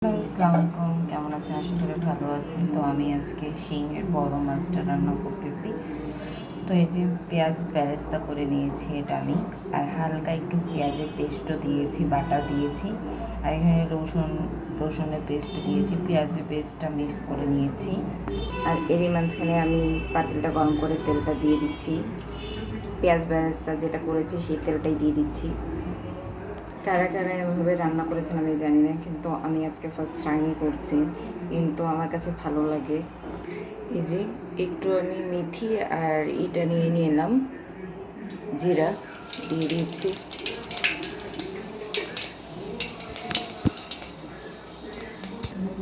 Hello, আসসালামু আলাইকুম। কেমন আছেন? আশা করি ভালো আছেন। তো আমি আজকে শিঙের বড় মাছটা রান্না করতেছি। তো এই যে পেঁয়াজ বেরেস্তা করে নিয়েছি এটা আমি, আর হালকা একটু পেঁয়াজের পেস্টও দিয়েছি, বাটা দিয়েছি, আর এখানে রসুনের পেস্ট দিয়েছি, পেঁয়াজের পেস্টটা মিক্স করে নিয়েছি। আর এরই মাঝখানে আমি পাতিলটা গরম করে তেলটা দিয়ে দিচ্ছি, পেঁয়াজ বেরেস্তা যেটা করেছি সেই তেলটাই দিয়ে দিচ্ছি। কারা কারা এভাবে রান্না করেছেন আমি জানি না, কিন্তু আমি আজকে ফার্স্ট টাইমই করছি, কিন্তু আমার কাছে ভালো লাগে। এই যে একটু আমি মেথি আর এটা নিয়ে নিলাম, জিরা দিয়ে দিচ্ছি।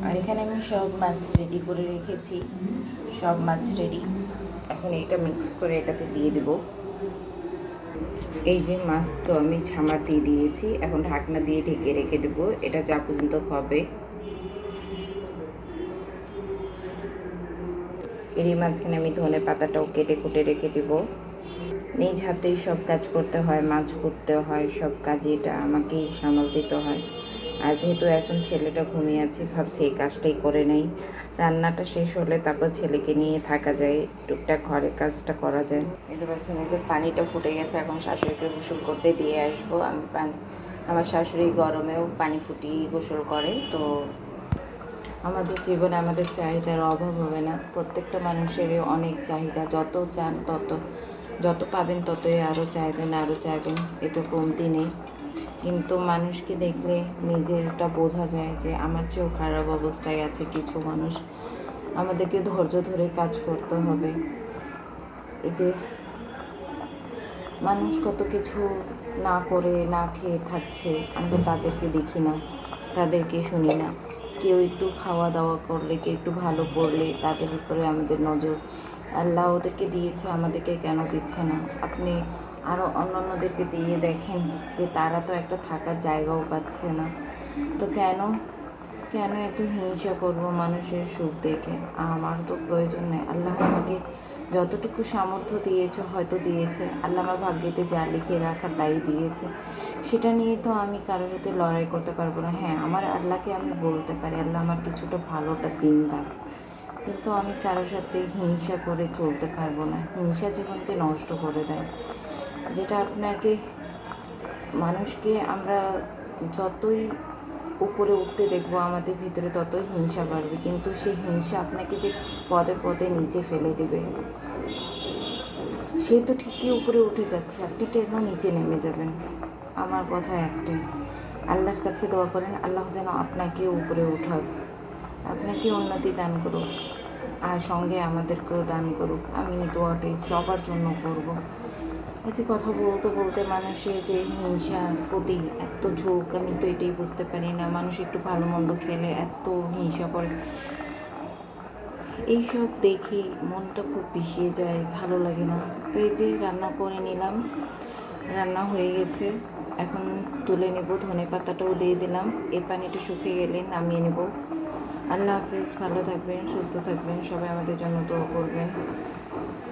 আর এখানে আমি সব মাছ রেডি করে রেখেছি, সব মাছ রেডি। এখন এটা মিক্স করে এটাতে দিয়ে দেবো। এই যে মাছ তো আমি ঝামা দিয়ে দিয়েছি, এখন ঢাকনা দিয়ে ঢেকে রেখে দেবো এটা যা পর্যন্ত হবে। এরই মাঝখানে আমি ধনে পাতাটাও কেটে কুটে রেখে দেবো। নিজ হাতেই সব কাজ করতে হয়, মাছ করতে হয়, সব কাজে এটা আমাকেই সামাল দিতে হয়। আর যেহেতু এখন ছেলেটা ঘুমিয়ে আছে, ভাবছি এই কাজটাই করে নেই। রান্নাটা শেষ হলে তারপর ছেলেকে নিয়ে থাকা যায়, টুকটাক ঘরের কাজটা করা যায়। এটা পাচ্ছেন যে পানিটা ফুটে গেছে, এখন শাশুড়িকে গোসল করতে দিয়ে আসবো আমি। আমার শাশুড়ি গরমেও পানি ফুটিয়ে গোসল করে। তো আমাদের জীবনে আমাদের চাহিদার অভাব হবে না। প্রত্যেকটা মানুষেরই অনেক চাহিদা, যত চান তত, যত পাবেন ততই আরও চাইবেন, আরও চাইবেন, এটা কমতি নেই। কিন্তু মানুষকে দেখলে নিজেরটা বোঝা যায় যে আমার চেয়েও খারাপ অবস্থায় আছে কিছু মানুষ। আমাদেরকে ধৈর্য ধরে কাজ করতে হবে। এই যে মানুষ কত কিছু না করে না খেয়ে থাকছে, আমরা তাদেরকে দেখি না, তাদেরকে শুনি না। কেউ একটু খাওয়া দাওয়া করলে, কেউ একটু ভালো পড়লে তাদের উপরে আমাদের নজর। আল্লাহ ওদেরকে দিয়েছে, আমাদেরকে কেন দিচ্ছে না? আপনি আরও অন্যান্যদেরকে দিয়ে দেখেন যে তারা তো একটা থাকার জায়গাও পাচ্ছে না। তো কেন কেন এত হিংসা করব মানুষের সুখ দেখে? আমার তো প্রয়োজন নেই। আল্লাহ আমাকে যতটুকু সামর্থ্য দিয়েছে, হয়তো দিয়েছে, আল্লাহ আমার ভাগ্যেতে যা লিখে রাখার তাই দিয়েছে। সেটা নিয়ে তো আমি কারোর সাথে লড়াই করতে পারবো না। হ্যাঁ, আমার আল্লাহকে আমি বলতে পারি, আল্লাহ আমার কিছুটা ভালোটা দিন দাও, কিন্তু আমি কারোর সাথে হিংসা করে চলতে পারবো না। হিংসা জীবনকে নষ্ট করে দেয়। যেটা আপনাকে, মানুষকে আমরা যতই উপরে উঠতে দেখবো আমাদের ভিতরে ততই হিংসা বাড়বে, কিন্তু সেই হিংসা আপনাকে যে পদে পদে নিচে ফেলে দেবে। সে তো ঠিকই উপরে উঠে যাচ্ছে, আপনি কেন নিচে নেমে যাবেন? আমার কথা একটাই, আল্লাহর কাছে দোয়া করেন আল্লাহ যেন আপনাকেও উপরে উঠাক, আপনাকে উন্নতি দান করুক, আর সঙ্গে আমাদেরকেও দান করুক। আমি দোয়াটাই সবার জন্য করব। এই যে কথা বলতে বলতে মানুষের যে হিংসার প্রতি এত ঝোঁক, আমি তো এটাই বুঝতে পারি না। মানুষ একটু ভালো মন্দ খেলে এত হিংসা করে, এইসব দেখে মনটা খুব বিষিয়ে যায়, ভালো লাগে না। তো এই যে রান্না করে নিলাম, রান্না হয়ে গেছে, এখন তুলে নেব। ধনে পাতাটাও দিয়ে দিলাম, এই পানিটা শুকিয়ে গেলে নামিয়ে নেব। আল্লাহ হাফেজ, ভালো থাকবেন, সুস্থ থাকবেন, সবাই আমাদের জন্য দোয়া করবেন।